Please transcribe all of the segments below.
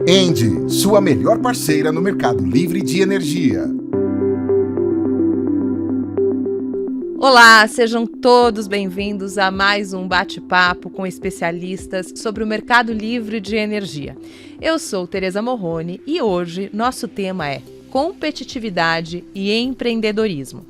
ENGIE, sua melhor parceira no mercado livre de energia. Olá, sejam todos bem-vindos a mais um bate-papo com especialistas sobre o mercado livre de energia. Eu sou Tereza Morrone e hoje nosso tema é competitividade e empreendedorismo.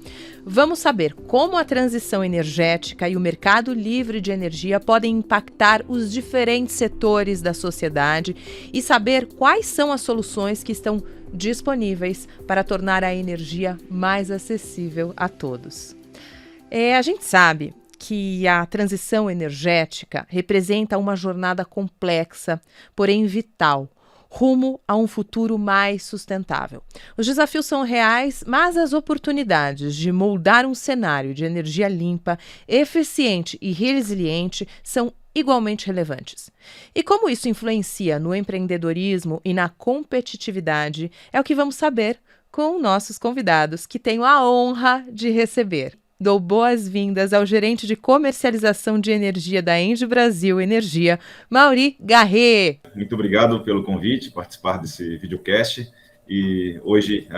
Vamos saber como a transição energética e o mercado livre de energia podem impactar os diferentes setores da sociedade e saber quais são as soluções que estão disponíveis para tornar a energia mais acessível a todos. A gente sabe que a transição energética representa uma jornada complexa, porém vital, rumo a um futuro mais sustentável. Os desafios são reais, mas as oportunidades de moldar um cenário de energia limpa, eficiente e resiliente são igualmente relevantes. E como isso influencia no empreendedorismo e na competitividade é o que vamos saber com nossos convidados, que tenho a honra de receber. Dou boas-vindas ao gerente de comercialização de energia da ENGIE Brasil Energia, Maury Garret. Muito obrigado pelo convite, participar desse videocast. E hoje,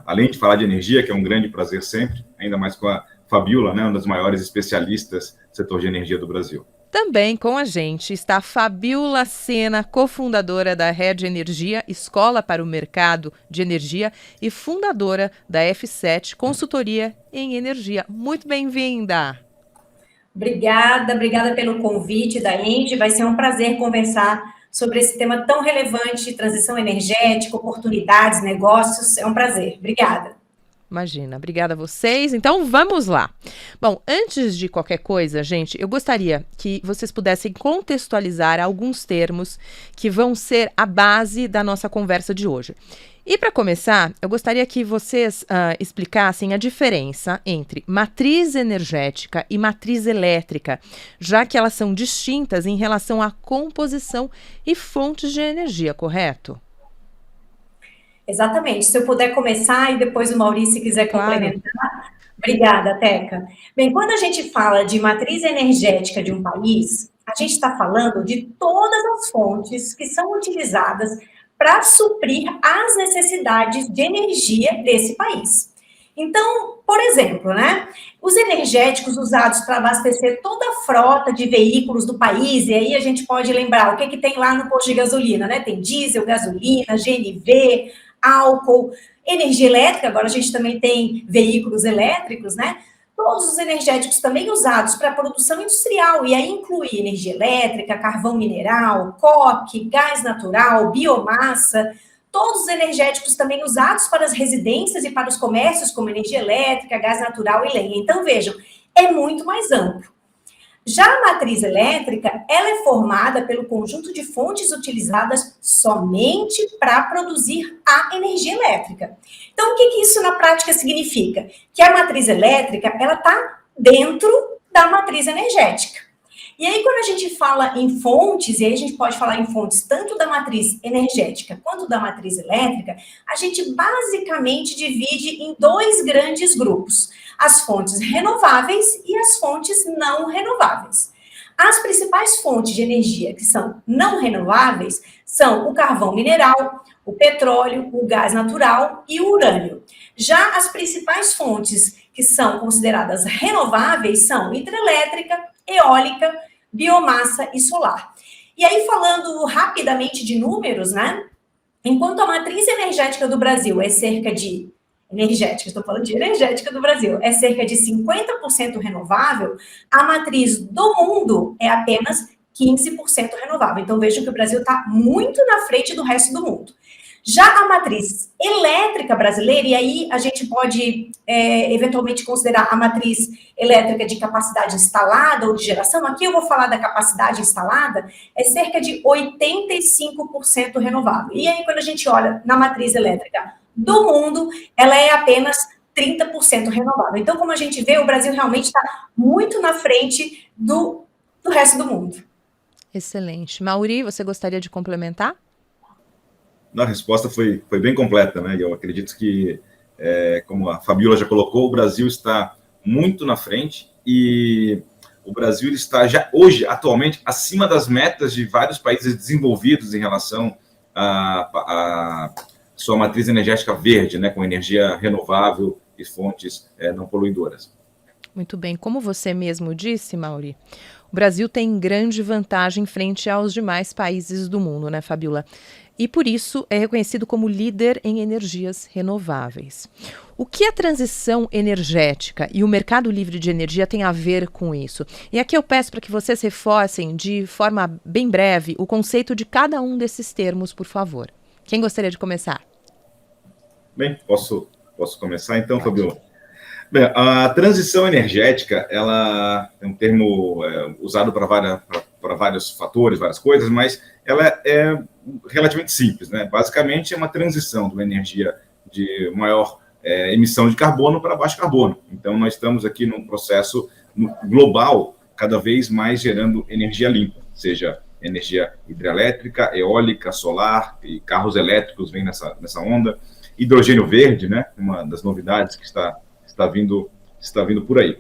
além de falar de energia, que é um grande prazer sempre, ainda mais com a Fabiola, uma das maiores especialistas do setor de energia do Brasil. Também com a gente está a Fabiola Sena, cofundadora da Rede Energia, Escola para o Mercado de Energia e fundadora da F7 Consultoria em Energia. Muito bem-vinda! Obrigada pelo convite da ENGIE. Vai ser um prazer conversar sobre esse tema tão relevante, transição energética, oportunidades, negócios. É um prazer. Obrigada. Imagina, obrigada a vocês. Então, vamos lá. Bom, antes de qualquer coisa, gente, eu gostaria que vocês pudessem contextualizar alguns termos que vão ser a base da nossa conversa de hoje. E para começar, eu gostaria que vocês explicassem a diferença entre matriz energética e matriz elétrica, já que elas são distintas em relação à composição e fontes de energia, correto? Exatamente. Se eu puder começar e depois o Maurício, se quiser complementar. Obrigada, Teca. Bem, quando a gente fala de matriz energética de um país, a gente está falando de todas as fontes que são utilizadas para suprir as necessidades de energia desse país. Então, por exemplo, os energéticos usados para abastecer toda a frota de veículos do país, e aí a gente pode lembrar o que tem lá no posto de gasolina, Tem diesel, gasolina, GNV, álcool, energia elétrica, agora a gente também tem veículos elétricos, Todos os energéticos também usados para produção industrial, e aí inclui energia elétrica, carvão mineral, coque, gás natural, biomassa, todos os energéticos também usados para as residências e para os comércios, como energia elétrica, gás natural e lenha. Então, vejam, é muito mais amplo. Já a matriz elétrica, ela é formada pelo conjunto de fontes utilizadas somente para produzir a energia elétrica. Então, o que isso na prática significa? Que a matriz elétrica, ela está dentro da matriz energética. E aí, quando a gente fala em fontes, e aí a gente pode falar em fontes tanto da matriz energética quanto da matriz elétrica, a gente basicamente divide em dois grandes grupos: as fontes renováveis e as fontes não renováveis. As principais fontes de energia que são não renováveis são o carvão mineral, o petróleo, o gás natural e o urânio. Já as principais fontes que são consideradas renováveis são hidrelétrica, eólica, biomassa e solar. E aí, falando rapidamente de números, enquanto a matriz energética do Brasil é cerca de estou falando de energética do Brasil, é cerca de 50% renovável, a matriz do mundo é apenas 15% renovável. Então, vejam que o Brasil está muito na frente do resto do mundo. Já a matriz elétrica brasileira, e aí a gente pode eventualmente considerar a matriz elétrica de capacidade instalada ou de geração, aqui eu vou falar da capacidade instalada, é cerca de 85% renovável. E aí, quando a gente olha na matriz elétrica do mundo, ela é apenas 30% renovável. Então, como a gente vê, o Brasil realmente está muito na frente do resto do mundo. Excelente. Maury, você gostaria de complementar? A resposta foi bem completa, Eu acredito que, como a Fabiola já colocou, o Brasil está muito na frente e o Brasil está já hoje, atualmente, acima das metas de vários países desenvolvidos em relação a sua matriz energética verde, né, com energia renovável e fontes não poluidoras. Muito bem. Como você mesmo disse, Mauri, o Brasil tem grande vantagem frente aos demais países do mundo, né, Fabiola? E por isso é reconhecido como líder em energias renováveis. O que a transição energética e o mercado livre de energia tem a ver com isso? E aqui eu peço para que vocês reforcem de forma bem breve o conceito de cada um desses termos, por favor. Quem gostaria de começar? Bem, posso começar então, Fabiola? Bem, a transição energética, ela é um termo usado para vários fatores, várias coisas, mas ela é relativamente simples, né? Basicamente, é uma transição de uma energia de maior emissão de carbono para baixo carbono. Então, nós estamos aqui num processo global, cada vez mais gerando energia limpa, seja energia hidrelétrica, eólica, solar, e carros elétricos vêm nessa onda. Hidrogênio verde, né? Uma das novidades que está vindo por aí.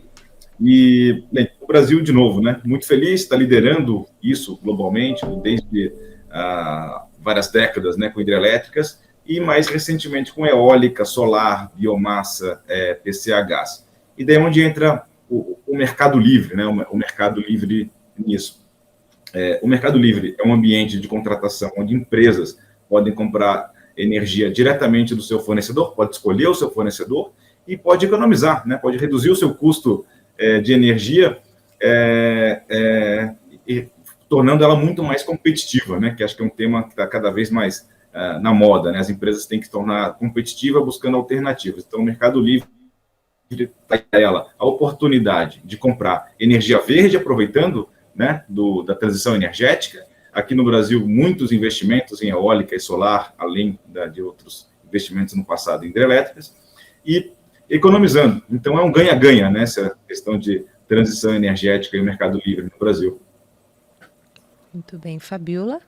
E, bem, o Brasil, de novo, né, muito feliz, está liderando isso globalmente, desde várias décadas, né, com hidrelétricas, e mais recentemente com eólica, solar, biomassa, PCA gás. E daí é onde entra o mercado livre, né, o mercado livre nisso. O mercado livre é um ambiente de contratação onde empresas podem comprar energia diretamente do seu fornecedor, pode escolher o seu fornecedor, e pode economizar, né? Pode reduzir o seu custo de energia, e tornando ela muito mais competitiva, né? Que acho que é um tema que está cada vez mais na moda, né? As empresas têm que se tornar competitiva buscando alternativas. Então, o Mercado Livre dá a ela a oportunidade de comprar energia verde, aproveitando, né, da transição energética. Aqui no Brasil, muitos investimentos em eólica e solar, além de outros investimentos no passado em hidrelétricas, e economizando. Então, é um ganha-ganha, né, essa questão de transição energética e o mercado livre no Brasil. Muito bem. Fabiola?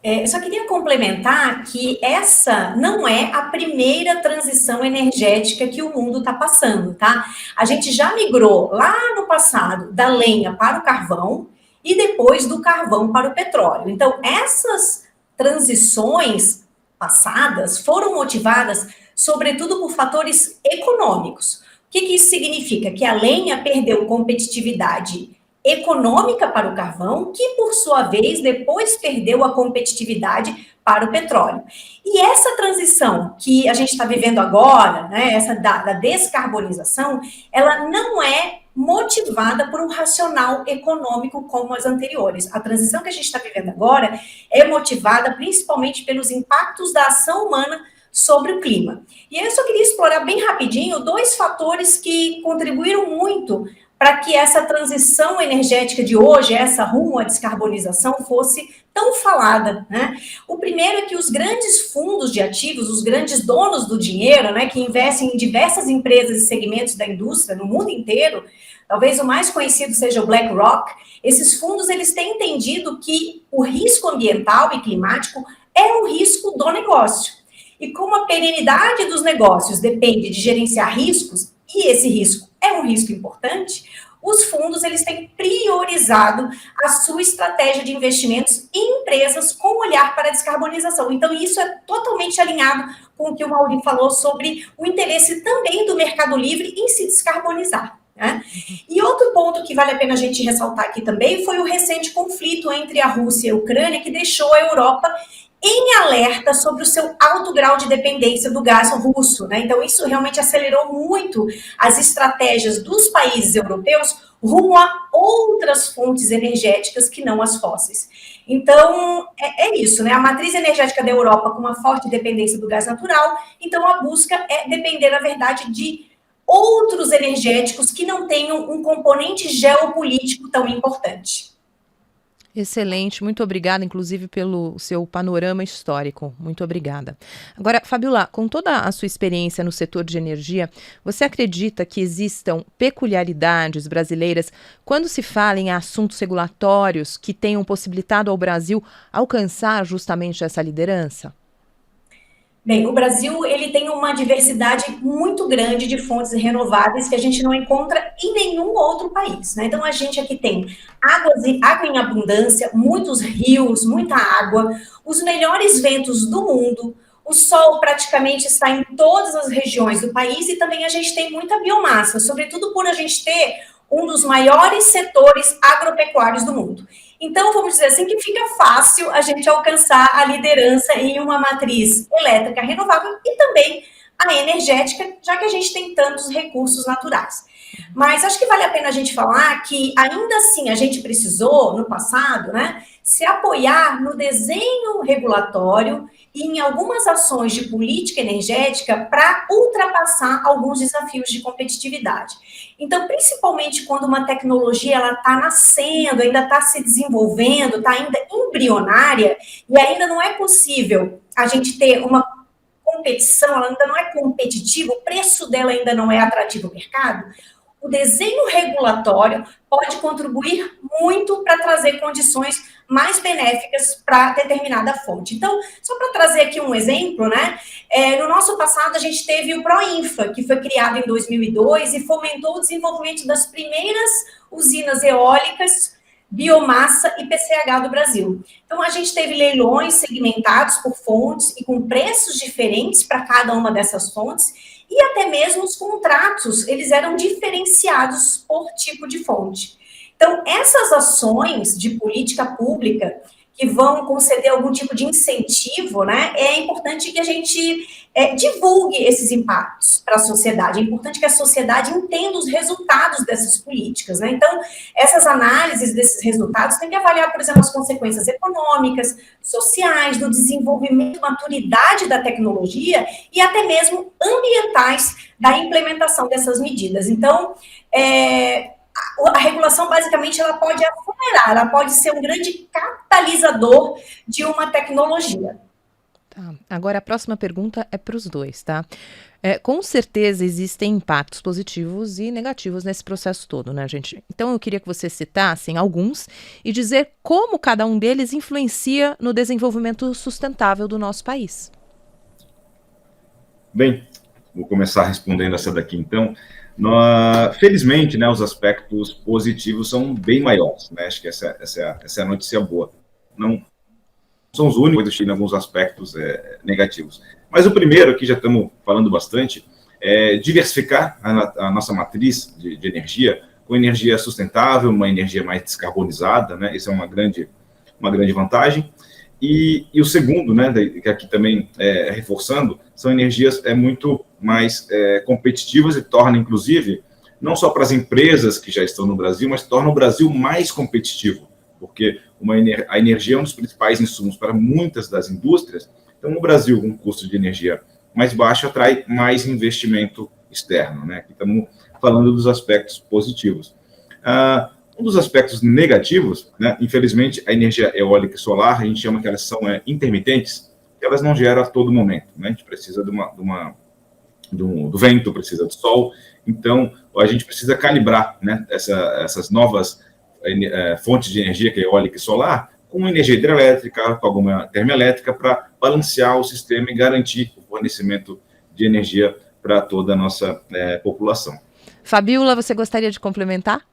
Eu só queria complementar que essa não é a primeira transição energética que o mundo está passando, tá? A gente já migrou lá no passado da lenha para o carvão e depois do carvão para o petróleo. Então, essas transições passadas foram motivadas sobretudo por fatores econômicos. O que isso significa? Que a lenha perdeu competitividade econômica para o carvão, que, por sua vez, depois perdeu a competitividade para o petróleo. E essa transição que a gente está vivendo agora, né, essa da descarbonização, ela não é motivada por um racional econômico como as anteriores. A transição que a gente está vivendo agora é motivada principalmente pelos impactos da ação humana sobre o clima. E eu só queria explorar bem rapidinho dois fatores que contribuíram muito para que essa transição energética de hoje, essa rumo à descarbonização, fosse tão falada, né? O primeiro é que os grandes fundos de ativos, os grandes donos do dinheiro, né, que investem em diversas empresas e segmentos da indústria no mundo inteiro, talvez o mais conhecido seja o BlackRock, esses fundos eles têm entendido que o risco ambiental e climático é um risco do negócio. E como a perenidade dos negócios depende de gerenciar riscos, e esse risco é um risco importante, os fundos eles têm priorizado a sua estratégia de investimentos em empresas com olhar para a descarbonização. Então, isso é totalmente alinhado com o que o Mauri falou sobre o interesse também do Mercado Livre em se descarbonizar, né? E outro ponto que vale a pena a gente ressaltar aqui também foi o recente conflito entre a Rússia e a Ucrânia, que deixou a Europa em alerta sobre o seu alto grau de dependência do gás russo, né? Então, isso realmente acelerou muito as estratégias dos países europeus rumo a outras fontes energéticas que não as fósseis. Então, é isso, né? A matriz energética da Europa com uma forte dependência do gás natural, então a busca é depender, na verdade, de outros energéticos que não tenham um componente geopolítico tão importante. Excelente, muito obrigada, inclusive, pelo seu panorama histórico. Muito obrigada. Agora, Fabiola, com toda a sua experiência no setor de energia, você acredita que existam peculiaridades brasileiras quando se fala em assuntos regulatórios que tenham possibilitado ao Brasil alcançar justamente essa liderança? Bem, o Brasil ele tem uma diversidade muito grande de fontes renováveis que a gente não encontra em nenhum outro país, né? Então a gente aqui tem água em abundância, muitos rios, muita água, os melhores ventos do mundo, o sol praticamente está em todas as regiões do país e também a gente tem muita biomassa, sobretudo por a gente ter um dos maiores setores agropecuários do mundo. Então, vamos dizer assim, que fica fácil a gente alcançar a liderança em uma matriz elétrica renovável e também a energética, já que a gente tem tantos recursos naturais. Mas acho que vale a pena a gente falar que, ainda assim, a gente precisou, no passado, né, se apoiar no desenho regulatório e em algumas ações de política energética para ultrapassar alguns desafios de competitividade. Então, principalmente quando uma tecnologia está nascendo, ainda está se desenvolvendo, está ainda embrionária, e ainda não é possível a gente ter uma competição, ela ainda não é competitiva, o preço dela ainda não é atrativo ao mercado, o desenho regulatório pode contribuir muito para trazer condições mais benéficas para determinada fonte. Então, só para trazer aqui um exemplo, né? No nosso passado, a gente teve o PROINFA, que foi criado em 2002 e fomentou o desenvolvimento das primeiras usinas eólicas, biomassa e PCH do Brasil. Então, a gente teve leilões segmentados por fontes e com preços diferentes para cada uma dessas fontes, e até mesmo os contratos, eles eram diferenciados por tipo de fonte. Então, essas ações de política pública que vão conceder algum tipo de incentivo, né, é importante que a gente divulgue esses impactos para a sociedade. É importante que a sociedade entenda os resultados dessas políticas, né? Então, essas análises desses resultados têm que avaliar, por exemplo, as consequências econômicas, sociais, do desenvolvimento, maturidade da tecnologia e até mesmo ambientais da implementação dessas medidas. Então, a regulação, basicamente, ela pode acelerar, ela pode ser um grande catalisador de uma tecnologia. Tá. Agora, a próxima pergunta é para os dois, tá? Com certeza existem impactos positivos e negativos nesse processo todo, né, gente? Então, eu queria que vocês citassem alguns e dizer como cada um deles influencia no desenvolvimento sustentável do nosso país. Bem, vou começar respondendo essa daqui, então. Felizmente, né, os aspectos positivos são bem maiores, né? Acho que essa é a notícia boa. Não são os únicos, tem alguns aspectos negativos. Mas o primeiro, que já estamos falando bastante, é diversificar a nossa matriz de energia com energia sustentável, uma energia mais descarbonizada, né? Isso é uma grande vantagem. E o segundo, né, que aqui também reforçando, são energias muito mais competitivas e torna, inclusive, não só para as empresas que já estão no Brasil, mas torna o Brasil mais competitivo, porque a energia é um dos principais insumos para muitas das indústrias. Então, no Brasil, um custo de energia mais baixo atrai mais investimento externo, né? Aqui estamos falando dos aspectos positivos. Um dos aspectos negativos, né, infelizmente, a energia eólica e solar, a gente chama que elas são intermitentes, elas não geram a todo momento, né? A gente precisa do vento, precisa do sol, então a gente precisa calibrar, né, essas novas fontes de energia, que é eólica e solar, com energia hidrelétrica, com alguma termoelétrica, para balancear o sistema e garantir o fornecimento de energia para toda a nossa população. Fabíola, você gostaria de complementar?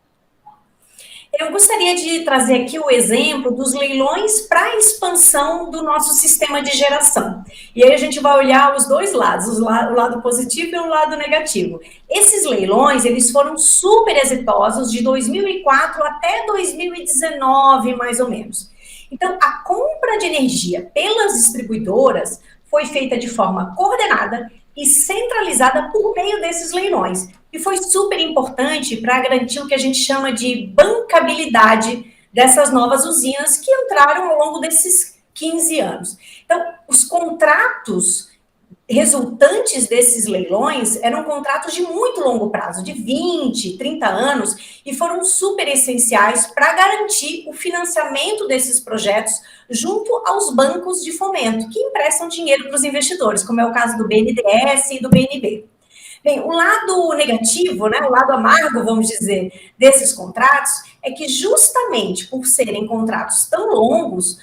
Eu gostaria de trazer aqui o exemplo dos leilões para a expansão do nosso sistema de geração. E aí a gente vai olhar os dois lados, o lado positivo e o lado negativo. Esses leilões, eles foram super exitosos de 2004 até 2019, mais ou menos. Então, a compra de energia pelas distribuidoras foi feita de forma coordenada e centralizada por meio desses leilões. E foi super importante para garantir o que a gente chama de bancabilidade dessas novas usinas que entraram ao longo desses 15 anos. Então, os contratos resultantes desses leilões eram contratos de muito longo prazo, de 20, 30 anos, e foram super essenciais para garantir o financiamento desses projetos junto aos bancos de fomento, que emprestam dinheiro para os investidores, como é o caso do BNDES e do BNB. Bem, o lado negativo, né, o lado amargo, vamos dizer, desses contratos, é que justamente por serem contratos tão longos,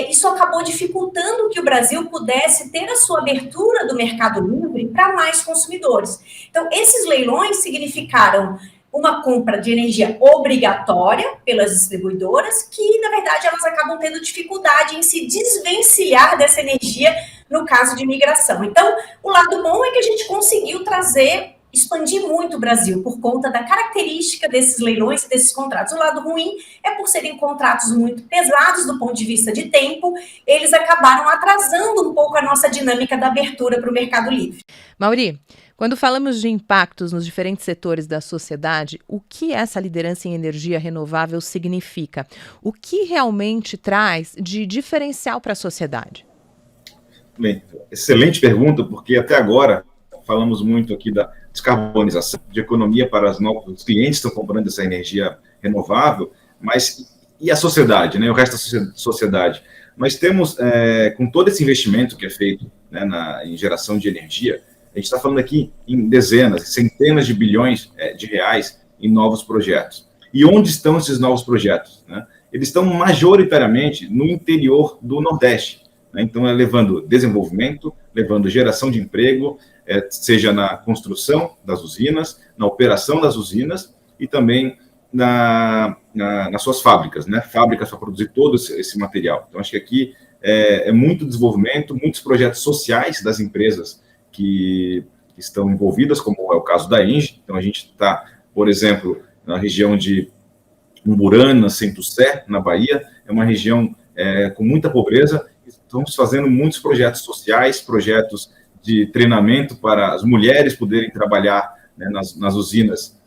isso acabou dificultando que o Brasil pudesse ter a sua abertura do mercado livre para mais consumidores. Então, esses leilões significaram uma compra de energia obrigatória pelas distribuidoras, que, na verdade, elas acabam tendo dificuldade em se desvencilhar dessa energia no caso de migração. Então, o lado bom é que a gente conseguiu expandir muito o Brasil por conta da característica desses leilões e desses contratos. O lado ruim é por serem contratos muito pesados do ponto de vista de tempo, eles acabaram atrasando um pouco a nossa dinâmica da abertura para o mercado livre. Mauri, quando falamos de impactos nos diferentes setores da sociedade, o que essa liderança em energia renovável significa? O que realmente traz de diferencial para a sociedade? Bem, excelente pergunta, porque até agora falamos muito aqui da descarbonização, de economia para os novos clientes que estão comprando essa energia renovável, mas e a sociedade, né, o resto da sociedade? Nós temos, com todo esse investimento que é feito, né, em geração de energia, a gente está falando aqui em dezenas, centenas de bilhões de reais em novos projetos. E onde estão esses novos projetos? Né? Eles estão majoritariamente no interior do Nordeste. Né? Então, levando desenvolvimento, levando geração de emprego, seja na construção das usinas, na operação das usinas e também nas suas fábricas, né? Fábricas para produzir todo esse material. Então, acho que aqui é muito desenvolvimento, muitos projetos sociais das empresas que estão envolvidas, como é o caso da ENGIE. Então, a gente está, por exemplo, na região de Umburana, Centro-Sé, na Bahia, é uma região com muita pobreza. Estamos fazendo muitos projetos sociais, projetos de treinamento para as mulheres poderem trabalhar, né, nas usinas,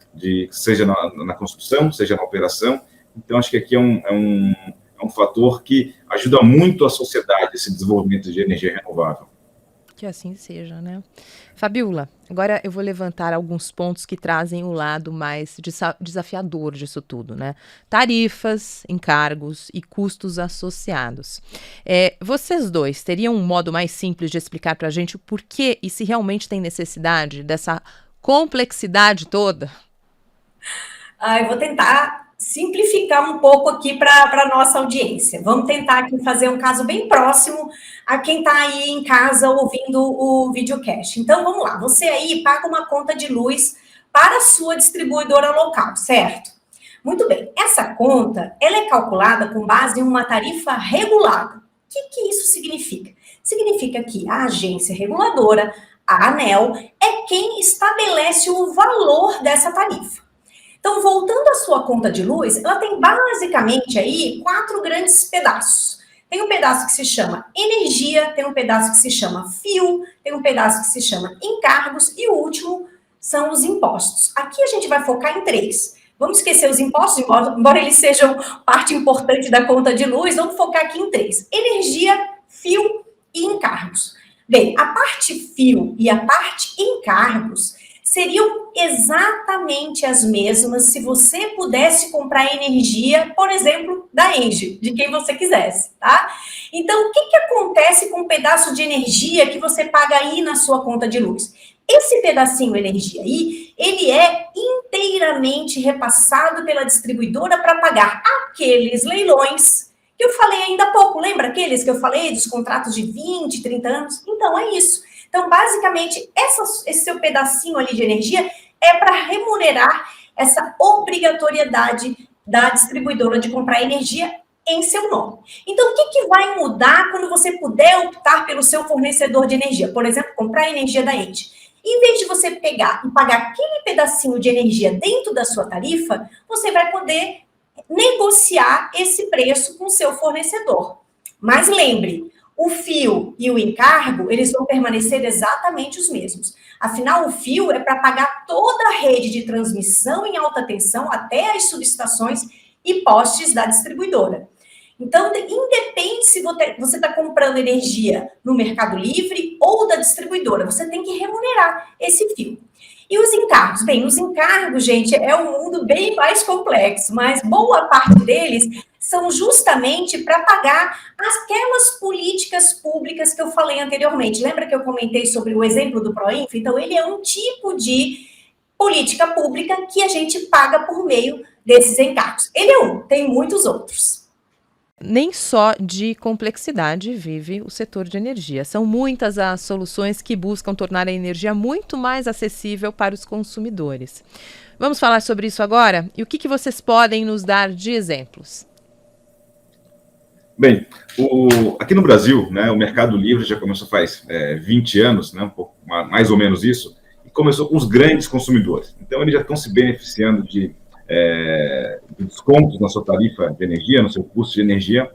seja na construção, seja na operação. Então, acho que aqui é um fator que ajuda muito a sociedade, esse desenvolvimento de energia renovável. Que assim seja, né? Fabiola, agora eu vou levantar alguns pontos que trazem o lado mais desafiador disso tudo, né? Tarifas, encargos e custos associados. Vocês dois teriam um modo mais simples de explicar para a gente o porquê e se realmente tem necessidade dessa complexidade toda? Eu vou tentar simplificar um pouco aqui para a nossa audiência. Vamos tentar aqui fazer um caso bem próximo a quem está aí em casa ouvindo o videocast. Então, vamos lá. Você aí paga uma conta de luz para a sua distribuidora local, certo? Muito bem. Essa conta, ela é calculada com base em uma tarifa regulada. O que isso significa? Significa que a agência reguladora, a ANEEL, é quem estabelece o valor dessa tarifa. Então, voltando à sua conta de luz, ela tem basicamente aí 4 grandes pedaços. Tem um pedaço que se chama energia, tem um pedaço que se chama fio, tem um pedaço que se chama encargos e o último são os impostos. Aqui a gente vai focar em 3. Vamos esquecer os impostos, embora eles sejam parte importante da conta de luz, vamos focar aqui em 3. Energia, fio e encargos. Bem, a parte fio e a parte encargos seriam exatamente as mesmas se você pudesse comprar energia, por exemplo, da ENGIE, de quem você quisesse, tá? Então, o que acontece com um pedaço de energia que você paga aí na sua conta de luz? Esse pedacinho energia aí, ele é inteiramente repassado pela distribuidora para pagar aqueles leilões que eu falei ainda há pouco. Lembra aqueles que eu falei dos contratos de 20, 30 anos? Então, é isso. Então, basicamente, esse seu pedacinho ali de energia é para remunerar essa obrigatoriedade da distribuidora de comprar energia em seu nome. Então, o que vai mudar quando você puder optar pelo seu fornecedor de energia? Por exemplo, comprar energia da ENGIE. Em vez de você pegar e pagar aquele pedacinho de energia dentro da sua tarifa, você vai poder negociar esse preço com o seu fornecedor. Mas lembre, o fio e o encargo, eles vão permanecer exatamente os mesmos. Afinal, o fio é para pagar toda a rede de transmissão em alta tensão até as subestações e postes da distribuidora. Então, independe se você está comprando energia no Mercado Livre ou da distribuidora, você tem que remunerar esse fio. E os encargos? Bem, os encargos, gente, é um mundo bem mais complexo, mas boa parte deles são justamente para pagar aquelas políticas públicas que eu falei anteriormente. Lembra que eu comentei sobre o exemplo do Proinf? Então, ele é um tipo de política pública que a gente paga por meio desses encargos. Ele é um, tem muitos outros. nem só de complexidade vive o setor de energia. São muitas as soluções que buscam tornar a energia muito mais acessível para os consumidores. Vamos falar sobre isso agora? E o que vocês podem nos dar de exemplos? Bem, aqui no Brasil, né, o Mercado Livre já começou faz 20 anos, né, um pouco, mais ou menos isso, e começou com os grandes consumidores. Então, eles já estão se beneficiando de descontos na sua tarifa de energia, no seu custo de energia,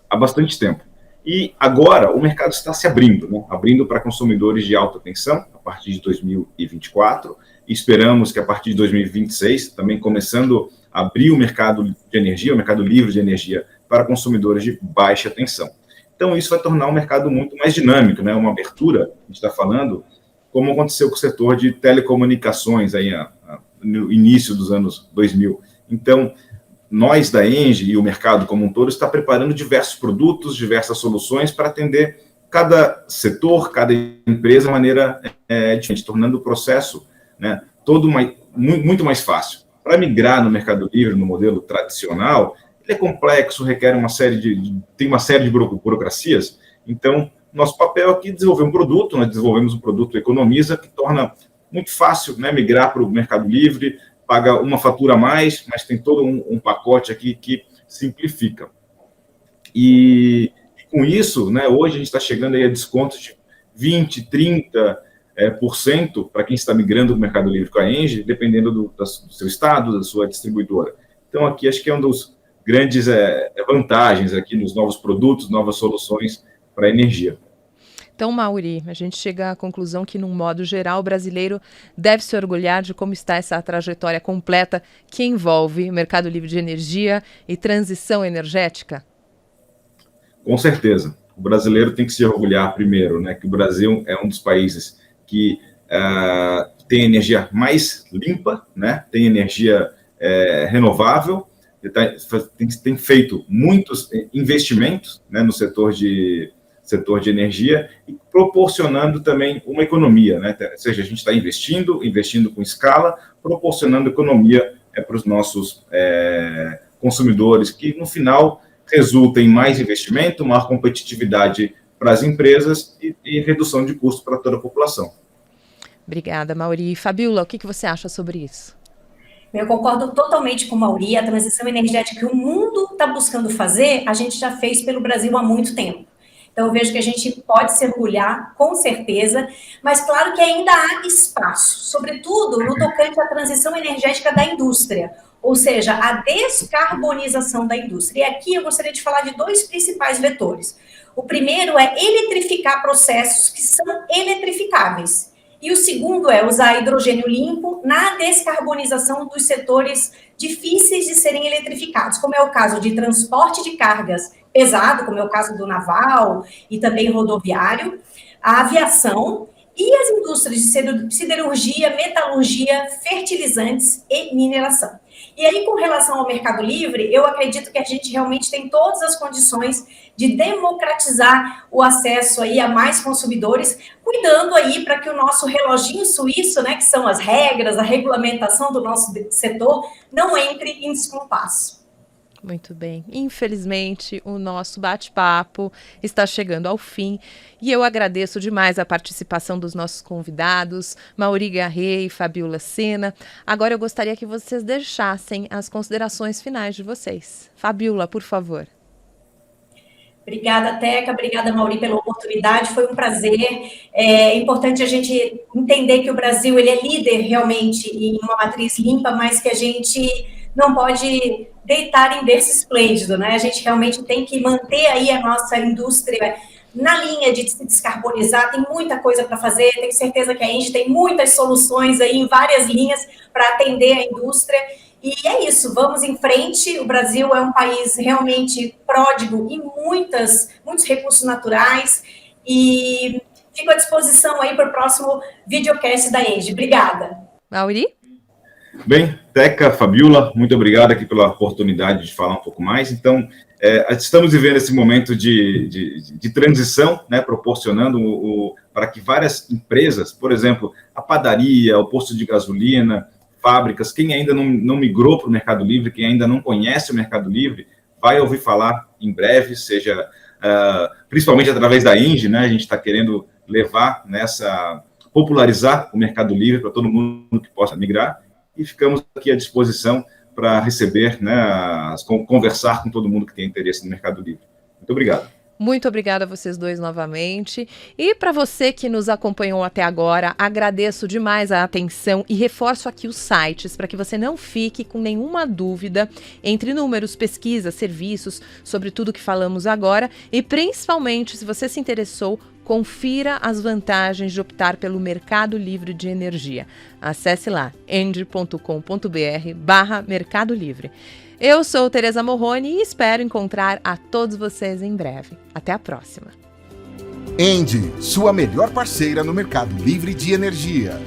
há bastante tempo. E agora o mercado está se abrindo, né? Abrindo para consumidores de alta tensão, a partir de 2024, e esperamos que a partir de 2026, também começando a abrir o mercado de energia, o mercado livre de energia, para consumidores de baixa tensão. Então, isso vai tornar o mercado muito mais dinâmico, né? Uma abertura, a gente está falando, como aconteceu com o setor de telecomunicações aí no início dos anos 2000. Então, nós da ENGIE e o mercado como um todo está preparando diversos produtos, diversas soluções para atender cada setor, cada empresa de maneira diferente, tornando o processo, né, todo muito mais fácil. Para migrar no Mercado Livre, no modelo tradicional, ele é complexo, requer tem uma série de burocracias. Então, nosso papel aqui é desenvolver um produto, nós desenvolvemos um produto Economiza, que torna muito fácil, né, migrar para o Mercado Livre, paga uma fatura a mais, mas tem todo um pacote aqui que simplifica. E com isso, né, hoje a gente está chegando aí a descontos de 20%, 30% para quem está migrando do Mercado Livre com a ENGIE, dependendo do seu estado, da sua distribuidora. Então, aqui acho que é um dos grandes vantagens aqui nos novos produtos, novas soluções para a energia. Então, Mauri, a gente chega à conclusão que, num modo geral, o brasileiro deve se orgulhar de como está essa trajetória completa que envolve o mercado livre de energia e transição energética? Com certeza. O brasileiro tem que se orgulhar, primeiro, né, que o Brasil é um dos países que tem energia mais limpa, né, tem energia renovável, tem feito muitos investimentos, né, no setor de energia e proporcionando também uma economia, né? Ou seja, a gente está investindo com escala, proporcionando economia para os nossos consumidores, que no final resulta em mais investimento, maior competitividade para as empresas e redução de custo para toda a população. Obrigada, Mauri. Fabiola, o que você acha sobre isso? Eu concordo totalmente com o Mauri. A transição energética que o mundo está buscando fazer, a gente já fez pelo Brasil há muito tempo. Então, eu vejo que a gente pode se orgulhar, com certeza, mas claro que ainda há espaço, sobretudo no tocante à transição energética da indústria, ou seja, a descarbonização da indústria. E aqui eu gostaria de falar de dois principais vetores. O primeiro é eletrificar processos que são eletrificáveis. E o segundo é usar hidrogênio limpo na descarbonização dos setores difíceis de serem eletrificados, como é o caso de transporte de cargas pesado, como é o caso do naval e também rodoviário, a aviação e as indústrias de siderurgia, metalurgia, fertilizantes e mineração. E aí, com relação ao Mercado Livre, eu acredito que a gente realmente tem todas as condições de democratizar o acesso aí a mais consumidores, cuidando aí para que o nosso reloginho suíço, né, que são as regras, a regulamentação do nosso setor, não entre em descompasso. Muito bem. Infelizmente, o nosso bate-papo está chegando ao fim e eu agradeço demais a participação dos nossos convidados, Mauri Garret e Fabiola Sena. Agora eu gostaria que vocês deixassem as considerações finais de vocês. Fabiola, por favor. Obrigada, Teca. Obrigada, Mauri, pela oportunidade. Foi um prazer. É importante a gente entender que o Brasil ele é líder realmente em uma matriz limpa, mas que a gente não pode deitar em berço esplêndido, né? A gente realmente tem que manter aí a nossa indústria na linha de se descarbonizar. Tem muita coisa para fazer, tenho certeza que a ENGIE tem muitas soluções aí em várias linhas para atender a indústria. E é isso, vamos em frente. O Brasil é um país realmente pródigo em muitos recursos naturais e fico à disposição aí para o próximo videocast da ENGIE. Obrigada. Mauri? Bem, Teca, Fabiola, muito obrigado aqui pela oportunidade de falar um pouco mais. Então, estamos vivendo esse momento de transição, né, proporcionando para que várias empresas, por exemplo, a padaria, o posto de gasolina, fábricas, quem ainda não migrou para o Mercado Livre, quem ainda não conhece o Mercado Livre, vai ouvir falar em breve, seja principalmente através da Engie, né? A gente está querendo popularizar o Mercado Livre para todo mundo que possa migrar, e ficamos aqui à disposição para receber, né, conversar com todo mundo que tem interesse no Mercado Livre. Muito obrigado. Muito obrigada a vocês dois novamente. E para você que nos acompanhou até agora, agradeço demais a atenção e reforço aqui os sites para que você não fique com nenhuma dúvida entre números, pesquisas, serviços, sobre tudo que falamos agora, e principalmente, se você se interessou, confira as vantagens de optar pelo Mercado Livre de Energia. Acesse lá, engie.com.br/Mercado Livre. Eu sou Tereza Morrone e espero encontrar a todos vocês em breve. Até a próxima. Engie, sua melhor parceira no mercado livre de energia.